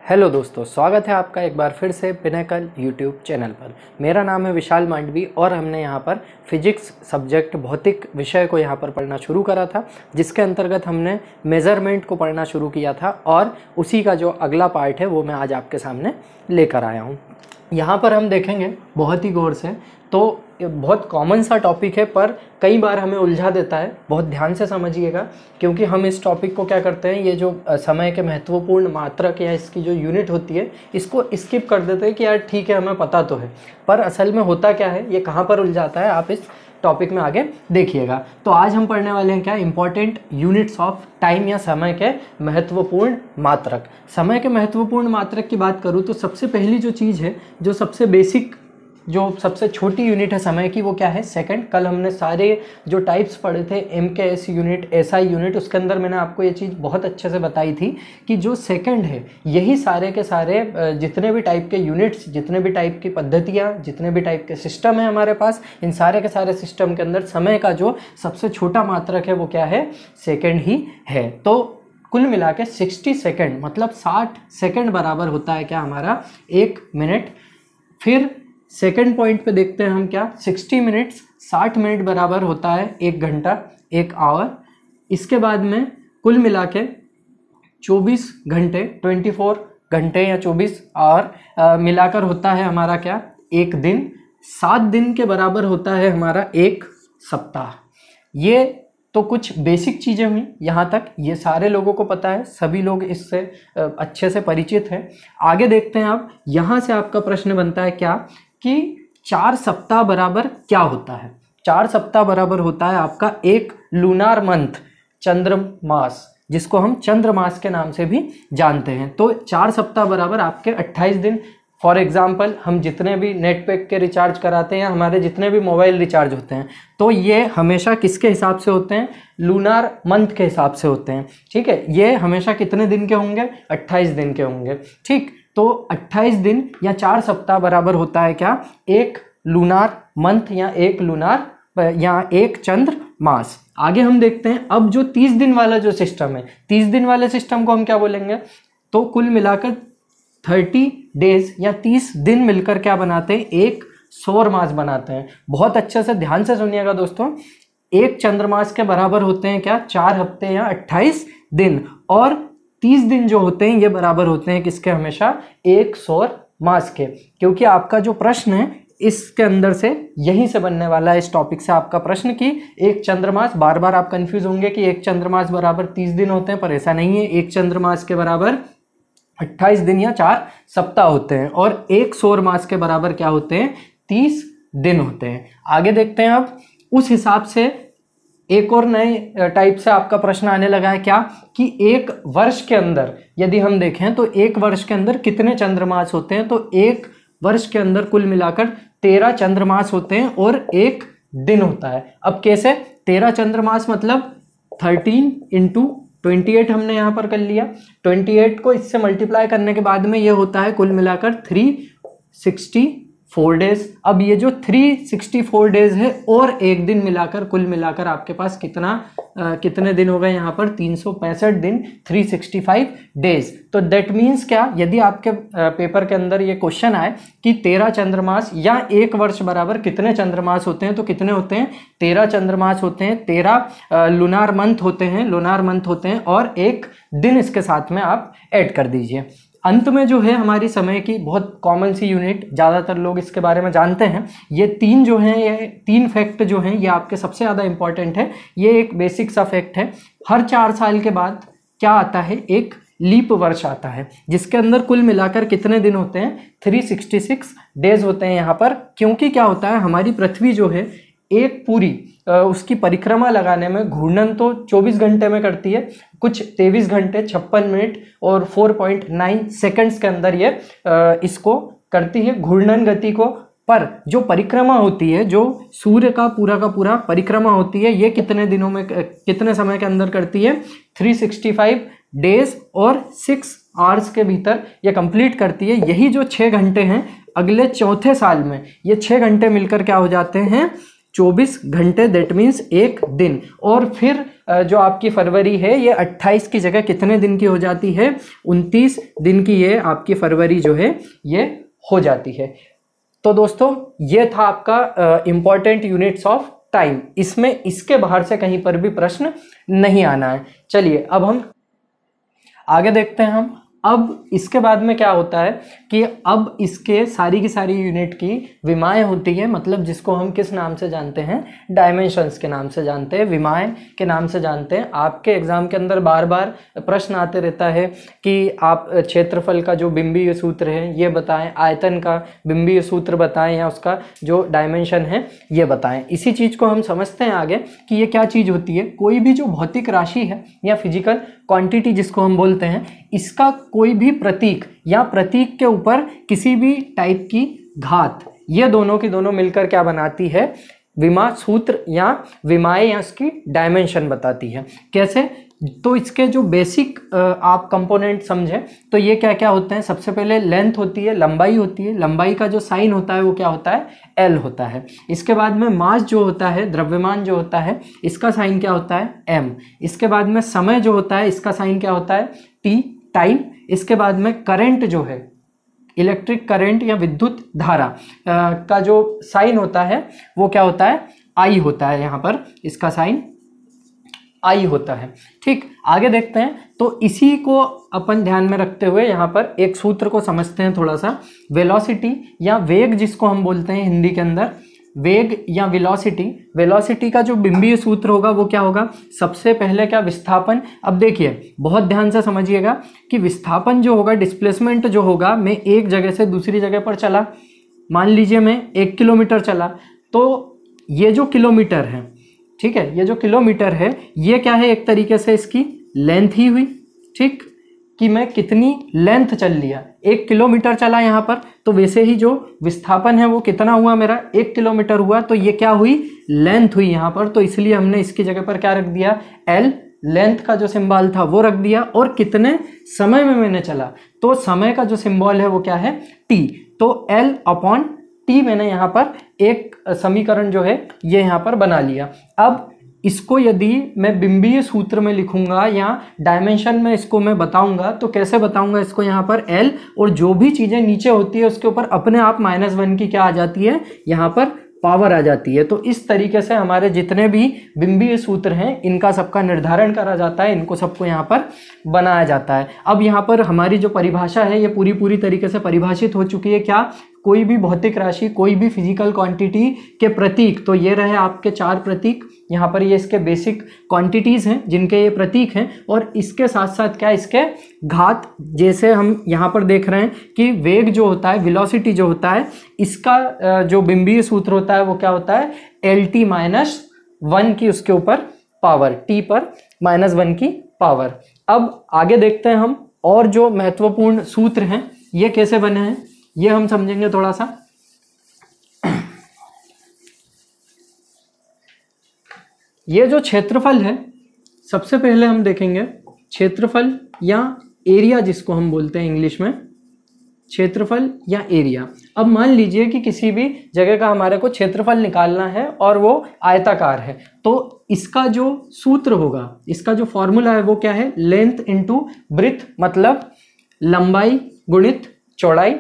Hello दोस्तों, स्वागत है आपका एक बार फिर से पिनेकल यूट्यूब चैनल पर। मेरा नाम है विशाल मांडवी और हमने यहाँ पर फिजिक्स सब्जेक्ट भौतिक विषय को यहाँ पर पढ़ना शुरू करा था, जिसके अंतर्गत हमने मेज़रमेंट को पढ़ना शुरू किया था और उसी का जो अगला पार्ट है वो मैं आज आपके सामने लेकर आया हूँ। यहाँ पर हम देखेंगे बहुत ही गौर से, तो बहुत कॉमन सा टॉपिक है पर कई बार हमें उलझा देता है। बहुत ध्यान से समझिएगा, क्योंकि हम इस टॉपिक को क्या करते हैं, ये जो समय के महत्वपूर्ण मात्रक या इसकी जो यूनिट होती है इसको स्किप कर देते हैं कि यार ठीक है हमें पता तो है, पर असल में होता क्या है, ये कहाँ पर उलझाता है, आप इस टॉपिक में आगे देखिएगा। तो आज हम पढ़ने वाले हैं क्या, इंपॉर्टेंट यूनिट्स ऑफ टाइम या समय के महत्वपूर्ण मात्रक। समय के महत्वपूर्ण मात्रक की बात करूँ तो सबसे पहली जो चीज़ है, जो सबसे बेसिक, जो सबसे छोटी यूनिट है समय की, वो क्या है, सेकंड। कल हमने सारे जो टाइप्स पढ़े थे, MKS यूनिट, SI यूनिट, उसके अंदर मैंने आपको ये चीज़ बहुत अच्छे से बताई थी कि जो सेकंड है, यही सारे के सारे जितने भी टाइप के यूनिट्स, जितने भी टाइप की पद्धतियाँ, जितने भी टाइप के सिस्टम है हमारे पास, इन सारे के सारे सिस्टम के अंदर समय का जो सबसे छोटा मात्रक है वो क्या है, सेकेंड ही है। तो कुल मिला के 60 सेकेंड मतलब 60 सेकेंड बराबर होता है क्या, हमारा 1 मिनट। फिर सेकेंड पॉइंट पे देखते हैं हम क्या, 60 मिनट्स 60 मिनट बराबर होता है 1 घंटा, 1 आवर। इसके बाद में कुल मिला के 24 घंटे, 24 घंटे या 24 आवर मिलाकर होता है हमारा क्या, 1 दिन। 7 दिन के बराबर होता है हमारा 1 सप्ताह। ये तो कुछ बेसिक चीज़ें हुई, यहाँ तक ये सारे लोगों को पता है, सभी लोग इससे अच्छे से परिचित हैं। आगे देखते हैं आप, यहाँ से आपका प्रश्न बनता है क्या कि 4 सप्ताह बराबर क्या होता है। 4 सप्ताह बराबर होता है आपका 1 लूनार मंथ, चंद्रमास, जिसको हम चंद्रमास के नाम से भी जानते हैं। तो 4 सप्ताह बराबर आपके 28 दिन। फॉर एग्जाम्पल, हम जितने भी नेट पैक के रिचार्ज कराते हैं या हमारे जितने भी मोबाइल रिचार्ज होते हैं, तो ये हमेशा किसके हिसाब से होते हैं, लूनार मंथ के हिसाब से होते हैं। ठीक है, ये हमेशा कितने दिन के होंगे, 28 दिन के होंगे। ठीक, तो 28 दिन या 4 सप्ताह बराबर होता है क्या, 1 लूनार मंथ या 1 लूनार या 1 चंद्र मास। आगे हम देखते हैं, अब जो 30 दिन वाला जो सिस्टम है, 30 दिन वाले सिस्टम को हम क्या बोलेंगे, तो कुल मिलाकर 30 डेज या 30 दिन मिलकर क्या बनाते हैं, 1 सौर मास बनाते हैं। बहुत अच्छे से ध्यान से सुनिएगा दोस्तों, 1 चंद्रमास के बराबर होते हैं क्या, 4 हफ्ते या 28 दिन, और 30 दिन जो होते हैं ये बराबर होते हैं किसके, हमेशा 1 सौर मास के। क्योंकि आपका जो प्रश्न है इसके अंदर से यहीं से बनने वाला है, इस टॉपिक से आपका प्रश्न कि 1 चंद्रमास, बार बार आप कंफ्यूज होंगे कि 1 चंद्रमास बराबर 30 दिन होते हैं, पर ऐसा नहीं है। 1 चंद्रमास के बराबर 28 दिन या 4 सप्ताह होते हैं, और 1 सौर मास के बराबर क्या होते हैं, 30 दिन होते हैं। आगे देखते हैं अब, उस हिसाब से एक और नए टाइप से आपका प्रश्न आने लगा है क्या, कि 1 वर्ष के अंदर यदि हम देखें तो 1 वर्ष के अंदर कितने चंद्रमास होते हैं, तो 1 वर्ष के अंदर कुल मिलाकर 13 चंद्रमास होते हैं और 1 दिन होता है। अब कैसे, 13 चंद्रमास मतलब 13 इंटू 28 हमने यहाँ पर कर लिया, 28 को इससे मल्टीप्लाई करने के बाद में ये होता है कुल मिलाकर 364 डेज। अब ये जो 364 डेज है और 1 दिन मिलाकर कुल मिलाकर आपके पास कितने दिन हो गए यहाँ पर, 365 दिन, 365 डेज। तो दैट मीन्स क्या, यदि आपके पेपर के अंदर ये क्वेश्चन आए कि 13 चंद्रमास या 1 वर्ष बराबर कितने चंद्रमास होते हैं, तो कितने होते हैं, 13 चंद्रमास होते हैं, 13 लूनार मंथ होते हैं, और 1 दिन इसके साथ में आप ऐड कर दीजिए। अंत में जो है हमारी समय की बहुत कॉमन सी यूनिट, ज़्यादातर लोग इसके बारे में जानते हैं, ये 3 जो हैं, ये 3 फैक्ट जो हैं, ये आपके सबसे ज़्यादा इंपॉर्टेंट है। ये एक बेसिक सा फैक्ट है, हर 4 साल के बाद क्या आता है, एक लीप वर्ष आता है, जिसके अंदर कुल मिलाकर कितने दिन होते हैं, 366 डेज होते हैं यहाँ पर। क्योंकि क्या होता है, हमारी पृथ्वी जो है एक पूरी उसकी परिक्रमा लगाने में घूर्णन तो 24 घंटे में करती है, कुछ 23 घंटे 56 मिनट और 4.9 सेकंड्स के अंदर ये इसको करती है घूर्णन गति को। पर जो परिक्रमा होती है, जो सूर्य का पूरा परिक्रमा होती है, ये कितने दिनों में, कितने समय के अंदर करती है, 365 डेज और 6 आवर्स के भीतर ये कंप्लीट करती है। यही जो 6 घंटे हैं, अगले चौथे साल में ये 6 घंटे मिलकर क्या हो जाते हैं, 24 घंटे, दैट मीन्स एक दिन। और फिर जो आपकी फरवरी है ये 28 की जगह कितने दिन की हो जाती है, 29 दिन की ये आपकी फरवरी जो है ये हो जाती है। तो दोस्तों ये था आपका इम्पॉर्टेंट यूनिट्स ऑफ टाइम। इसमें इसके बाहर से कहीं पर भी प्रश्न नहीं आना है। चलिए अब हम आगे देखते हैं। हम अब इसके बाद में क्या होता है कि अब इसके सारी की सारी यूनिट की विमाएँ होती है, मतलब जिसको हम किस नाम से जानते हैं, डायमेंशंस के नाम से जानते हैं, विमाएँ के नाम से जानते हैं। आपके एग्जाम के अंदर बार बार प्रश्न आते रहता है कि आप क्षेत्रफल का जो बिंबीय सूत्र है ये बताएं, आयतन का बिंबीय सूत्र बताएं, या उसका जो डायमेंशन है ये बताएं। इसी चीज़ को हम समझते हैं आगे कि ये क्या चीज़ होती है। कोई भी जो भौतिक राशि है या फिजिकल क्वांटिटी जिसको हम बोलते हैं, इसका कोई भी प्रतीक या प्रतीक के ऊपर किसी भी टाइप की घात, ये दोनों की दोनों मिलकर क्या बनाती है, विमा सूत्र या विमाएँ या इसकी डायमेंशन बताती है। कैसे? तो इसके जो बेसिक आप कंपोनेंट समझें तो ये क्या क्या होते हैं। सबसे पहले लेंथ होती है, लंबाई होती है। लंबाई का जो साइन होता है वो क्या होता है, एल होता है। इसके बाद में मास जो होता है, द्रव्यमान जो होता है, इसका साइन क्या होता है, एम। इसके बाद में समय जो होता है, इसका साइन क्या होता है, टी, टाइम। इसके बाद में करंट जो है, इलेक्ट्रिक करंट या विद्युत धारा का जो साइन होता है वो क्या होता है, आई होता है। यहाँ पर इसका साइन आई होता है। ठीक, आगे देखते हैं। तो इसी को अपन ध्यान में रखते हुए यहाँ पर एक सूत्र को समझते हैं थोड़ा सा। वेलोसिटी या वेग जिसको हम बोलते हैं हिंदी के अंदर, वेग या वेलोसिटी। वेलोसिटी का जो बिंबीय सूत्र होगा वो क्या होगा, सबसे पहले क्या, विस्थापन। अब देखिए बहुत ध्यान से समझिएगा कि विस्थापन जो होगा, डिस्प्लेसमेंट जो होगा, मैं एक जगह से दूसरी जगह पर चला, मान लीजिए मैं 1 किलोमीटर चला, तो ये जो किलोमीटर है, ठीक है, ये जो किलोमीटर है ये क्या है, एक तरीके से इसकी लेंथ ही हुई। ठीक, कि मैं कितनी लेंथ चल लिया, 1 किलोमीटर चला यहाँ पर, तो वैसे ही जो विस्थापन है वो कितना हुआ मेरा, 1 किलोमीटर हुआ, तो ये क्या हुई, लेंथ हुई यहाँ पर। तो इसलिए हमने इसकी जगह पर क्या रख दिया, एल, लेंथ का जो सिंबल था वो रख दिया। और कितने समय में मैंने चला, तो समय का जो सिंबल है वो क्या है, टी। तो एल अपॉन टी मैंने यहाँ पर एक समीकरण जो है ये यहाँ पर बना लिया। अब इसको यदि मैं बिंबीय सूत्र में लिखूंगा या डायमेंशन में इसको मैं बताऊंगा, तो कैसे बताऊंगा इसको, यहाँ पर एल और जो भी चीज़ें नीचे होती है उसके ऊपर अपने आप -1 की क्या आ जाती है, यहाँ पर पावर आ जाती है। तो इस तरीके से हमारे जितने भी बिंबीय सूत्र हैं इनका सबका निर्धारण करा जाता है, इनको सबको यहाँ पर बनाया जाता है। अब यहाँ पर हमारी जो परिभाषा है ये पूरी तरीके से परिभाषित हो चुकी है। क्या, कोई भी भौतिक राशि, कोई भी फिजिकल क्वांटिटी के प्रतीक, तो ये रहे आपके 4 प्रतीक। यहाँ पर ये इसके बेसिक क्वांटिटीज़ हैं जिनके ये प्रतीक हैं, और इसके साथ साथ क्या, इसके घात। जैसे हम यहाँ पर देख रहे हैं कि वेग जो होता है, वेलोसिटी जो होता है, इसका जो बिंबीय सूत्र होता है वो क्या होता है, LT -1 की उसके ऊपर पावर, T पर -1 की पावर। अब आगे देखते हैं हम, और जो महत्वपूर्ण सूत्र हैं ये कैसे बने हैं ये हम समझेंगे थोड़ा सा। ये जो क्षेत्रफल है, सबसे पहले हम देखेंगे क्षेत्रफल या एरिया जिसको हम बोलते हैं इंग्लिश में, क्षेत्रफल या एरिया। अब मान लीजिए कि किसी भी जगह का हमारे को क्षेत्रफल निकालना है और वो आयताकार है, तो इसका जो सूत्र होगा, इसका जो फॉर्मूला है वो क्या है, लेंथ इनटू ब्रेड्थ, मतलब लंबाई गुणित चौड़ाई।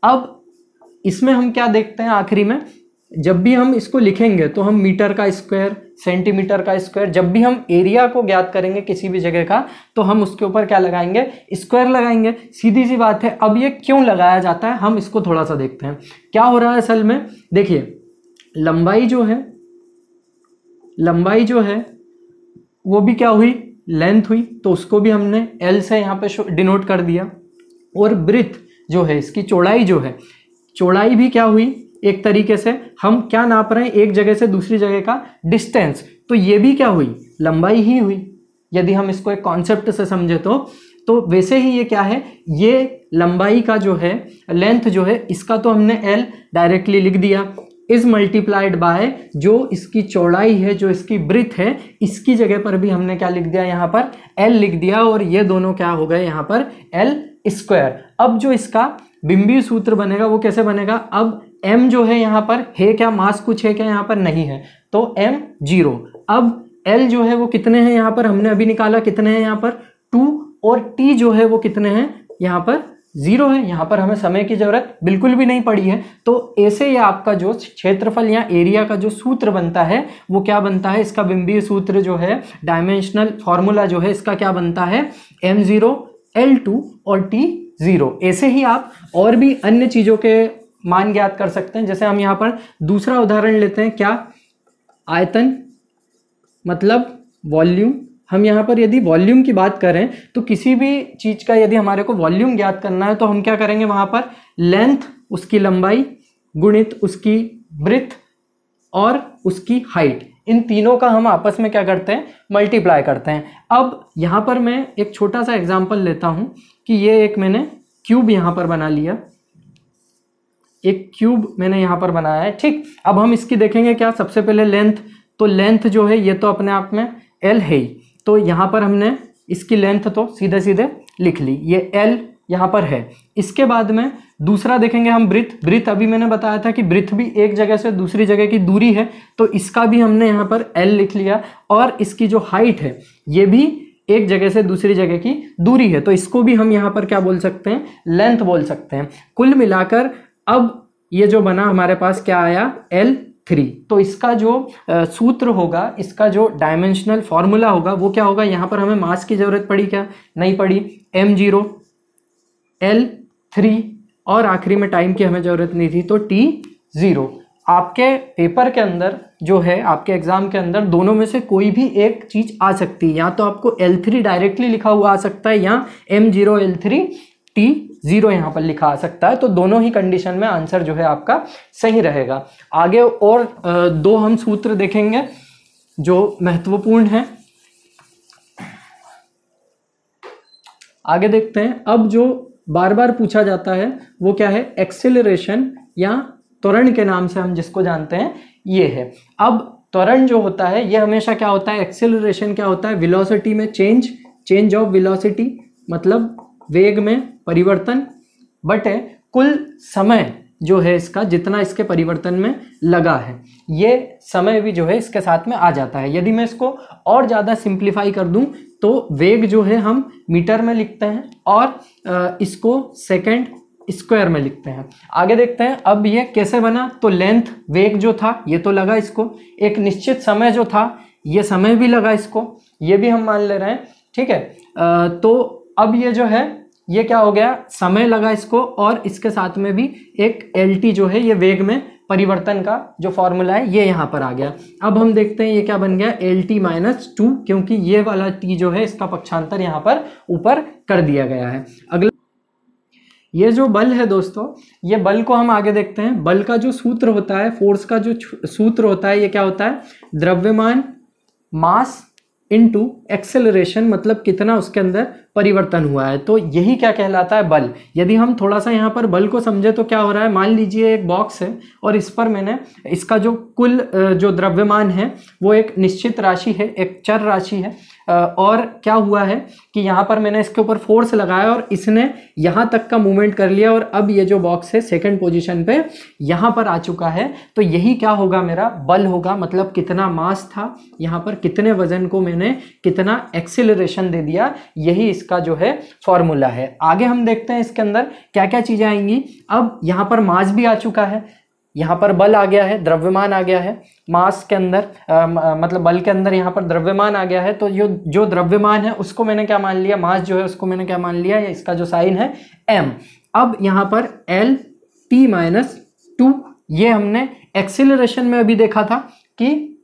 अब इसमें हम क्या देखते हैं आखिरी में, जब भी हम इसको लिखेंगे तो हम मीटर का स्क्वायर, सेंटीमीटर का स्क्वायर, जब भी हम एरिया को ज्ञात करेंगे किसी भी जगह का तो हम उसके ऊपर क्या लगाएंगे, स्क्वायर लगाएंगे। सीधी सी बात है। अब ये क्यों लगाया जाता है हम इसको थोड़ा सा देखते हैं। क्या हो रहा है असल में, देखिए लंबाई जो है वो भी क्या हुई, लेंथ हुई, तो उसको भी हमने एल से यहाँ पे डिनोट कर दिया। और ब्रेड्थ जो है, इसकी चौड़ाई जो है, चौड़ाई भी क्या हुई, एक तरीके से हम क्या नाप रहे हैं, एक जगह से दूसरी जगह का डिस्टेंस, तो ये भी क्या हुई, लंबाई ही हुई। यदि हम इसको एक कॉन्सेप्ट से समझे तो वैसे ही ये क्या है, ये लंबाई का जो है, लेंथ जो है, इसका तो हमने एल डायरेक्टली लिख दिया, इज मल्टीप्लाइड बाय जो इसकी चौड़ाई है, जो इसकी ब्रेड्थ है, इसकी जगह पर भी हमने क्या लिख दिया, यहाँ पर एल लिख दिया, और ये दोनों क्या हो गए यहाँ पर एल स्क्वायर। अब जो इसका बिंबीय सूत्र बनेगा वो कैसे बनेगा, अब m जो है यहाँ पर है क्या, मास कुछ है क्या यहाँ पर, नहीं है, तो m0। अब l जो है वो कितने हैं यहाँ पर, हमने अभी निकाला कितने हैं यहाँ पर 2, और t जो है वो कितने हैं यहाँ पर 0 है। यहाँ पर हमें समय की जरूरत बिल्कुल भी नहीं पड़ी है। तो ऐसे ये आपका जो क्षेत्रफल या एरिया का जो सूत्र बनता है वो क्या बनता है, इसका बिंबीय सूत्र जो है, डायमेंशनल फॉर्मूला जो है इसका क्या बनता है, m0 l2 और t0। ऐसे ही आप और भी अन्य चीज़ों के मान ज्ञात कर सकते हैं। जैसे हम यहाँ पर दूसरा उदाहरण लेते हैं, क्या, आयतन मतलब वॉल्यूम। हम यहाँ पर यदि वॉल्यूम की बात करें तो किसी भी चीज़ का यदि हमारे को वॉल्यूम ज्ञात करना है तो हम क्या करेंगे, वहाँ पर लेंथ उसकी लंबाई गुणित उसकी ब्रेथ और उसकी हाइट, इन तीनों का हम आपस में क्या करते हैं, मल्टीप्लाई करते हैं। अब यहाँ पर मैं एक छोटा सा एग्जांपल लेता हूँ कि ये एक मैंने क्यूब यहाँ पर बना लिया, एक क्यूब मैंने यहाँ पर बनाया है, ठीक। अब हम इसकी देखेंगे क्या, सबसे पहले लेंथ, तो लेंथ जो है ये तो अपने आप में l है ही, तो यहाँ पर हमने इसकी लेंथ तो सीधे सीधे लिख ली, ये l यहाँ पर है। इसके बाद में दूसरा देखेंगे हम ब्रीथ। ब्रीथ अभी मैंने बताया था कि ब्रीथ भी एक जगह से दूसरी जगह की दूरी है, तो इसका भी हमने यहाँ पर l लिख लिया। और इसकी जो हाइट है ये भी एक जगह से दूसरी जगह की दूरी है, तो इसको भी हम यहाँ पर क्या बोल सकते हैं, लेंथ बोल सकते हैं। कुल मिलाकर अब ये जो बना हमारे पास क्या आया, L3। तो इसका जो सूत्र होगा, इसका जो डायमेंशनल फॉर्मूला होगा वो क्या होगा, यहाँ पर हमें मास की जरूरत पड़ी क्या, नहीं पड़ी, m0 L3, और आखिरी में टाइम की हमें जरूरत नहीं थी तो t0। आपके पेपर के अंदर जो है, आपके एग्जाम के अंदर दोनों में से कोई भी एक चीज आ सकती है, या तो आपको L3 डायरेक्टली लिखा हुआ आ सकता है या m0 L3 t0 यहाँ पर लिखा आ सकता है। तो दोनों ही कंडीशन में आंसर जो है आपका सही रहेगा। आगे और दो हम सूत्र देखेंगे जो महत्वपूर्ण है, आगे देखते हैं। अब जो बार बार पूछा जाता है वो क्या है, एक्सेलरेशन या त्वरण के नाम से हम जिसको जानते हैं ये है। अब त्वरण जो होता है ये हमेशा क्या होता है, एक्सेलरेशन क्या होता है, वेलोसिटी में चेंज ऑफ वेलोसिटी, मतलब वेग में परिवर्तन, बटे कुल समय जो है इसका, जितना इसके परिवर्तन में लगा है, ये समय भी जो है इसके साथ में आ जाता है। यदि मैं इसको और ज़्यादा सिंप्लीफाई कर दूं तो वेग जो है हम मीटर में लिखते हैं और इसको सेकंड स्क्वायर में लिखते हैं। आगे देखते हैं अब ये कैसे बना, तो लेंथ, वेग जो था ये तो लगा इसको, एक निश्चित समय जो था ये समय भी लगा इसको, ये भी हम मान ले रहे हैं, ठीक है। तो अब ये जो है ये क्या हो गया, समय लगा इसको, और इसके साथ में भी एक LT जो है ये वेग में परिवर्तन का जो फॉर्मूला है ये यहाँ पर आ गया। अब हम देखते हैं ये क्या बन गया, LT-2, क्योंकि ये वाला t जो है इसका पक्षांतर यहाँ पर ऊपर कर दिया गया है। अगला ये जो बल है दोस्तों, ये बल को हम आगे देखते हैं। बल का जो सूत्र होता है, फोर्स का जो सूत्र होता है, ये क्या होता है, द्रव्यमान मास इनटू एक्सेलरेशन, मतलब कितना उसके अंदर परिवर्तन हुआ है, तो यही क्या कहलाता है, बल। यदि हम थोड़ा सा यहाँ पर बल को समझे तो क्या हो रहा है, मान लीजिए एक बॉक्स है और इस पर मैंने इसका जो कुल जो द्रव्यमान है वो एक निश्चित राशि है, एक चर राशि है, और क्या हुआ है कि यहाँ पर मैंने इसके ऊपर फोर्स लगाया और इसने यहाँ तक का मूवमेंट कर लिया, और अब ये जो बॉक्स है सेकंड पोजीशन पे यहाँ पर आ चुका है, तो यही क्या होगा, मेरा बल होगा। मतलब कितना मास था यहाँ पर, कितने वजन को मैंने कितना एक्सेलरेशन दे दिया, यही इसका जो है फॉर्मूला है। आगे हम देखते हैं इसके अंदर क्या क्या चीजें आएंगी। अब यहाँ पर मास भी आ चुका है, यहाँ पर बल आ गया है, द्रव्यमान आ गया है, मास के अंदर मतलब बल के अंदर यहाँ पर द्रव्यमान आ गया है, तो जो द्रव्यमान है उसको मैंने क्या मान लिया, मास जो है उसको मैंने क्या मान लिया, या इसका जो साइन है m। अब यहाँ पर L-T-2, ये हमने एक्सेलरेशन में अभी देखा था कि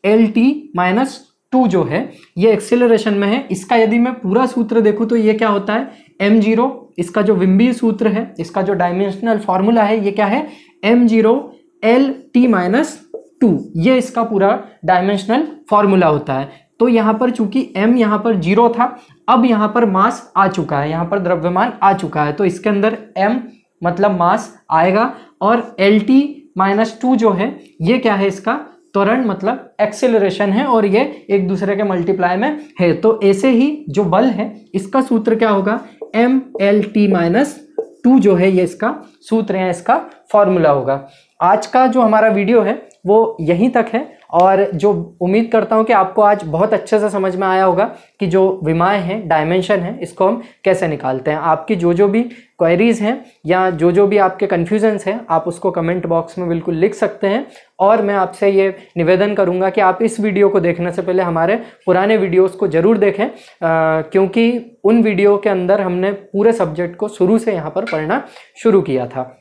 L-T-2 जो है ये एक्सेलरेशन में है। इसका यदि मैं पूरा सूत्र देखूँ तो ये क्या होता है, m0, इसका जो विंबीय सूत्र है, इसका जो डायमेंशनल फॉर्मूला है ये क्या है, m0 L-T-2, ये इसका पूरा डायमेंशनल फॉर्मूला होता है। तो यहाँ पर चूंकि m यहाँ पर 0 था, अब यहाँ पर मास आ चुका है, यहाँ पर द्रव्यमान आ चुका है, तो इसके अंदर m मतलब मास आएगा, और L-T-2 जो है ये क्या है, इसका त्वरण मतलब एक्सेलरेशन है, और ये एक दूसरे के मल्टीप्लाई में है। तो ऐसे ही जो बल है इसका सूत्र क्या होगा, M-L-T-2 जो है ये इसका सूत्र है, इसका फॉर्मूला होगा। आज का जो हमारा वीडियो है वो यहीं तक है। और जो उम्मीद करता हूँ कि आपको आज बहुत अच्छे से समझ में आया होगा कि जो विमाएँ हैं, डायमेंशन है, इसको हम कैसे निकालते हैं। आपकी जो भी क्वेरीज हैं या जो भी आपके कन्फ्यूजन्स हैं, आप उसको कमेंट बॉक्स में बिल्कुल लिख सकते हैं। और मैं आपसे ये निवेदन करूंगा कि आप इस वीडियो को देखने से पहले हमारे पुराने वीडियोस को ज़रूर देखें, क्योंकि उन वीडियो के अंदर हमने पूरे सब्जेक्ट को शुरू से यहाँ पर पढ़ना शुरू किया था।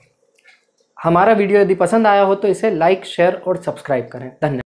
हमारा वीडियो यदि पसंद आया हो तो इसे लाइक, शेयर और सब्सक्राइब करें। धन्यवाद।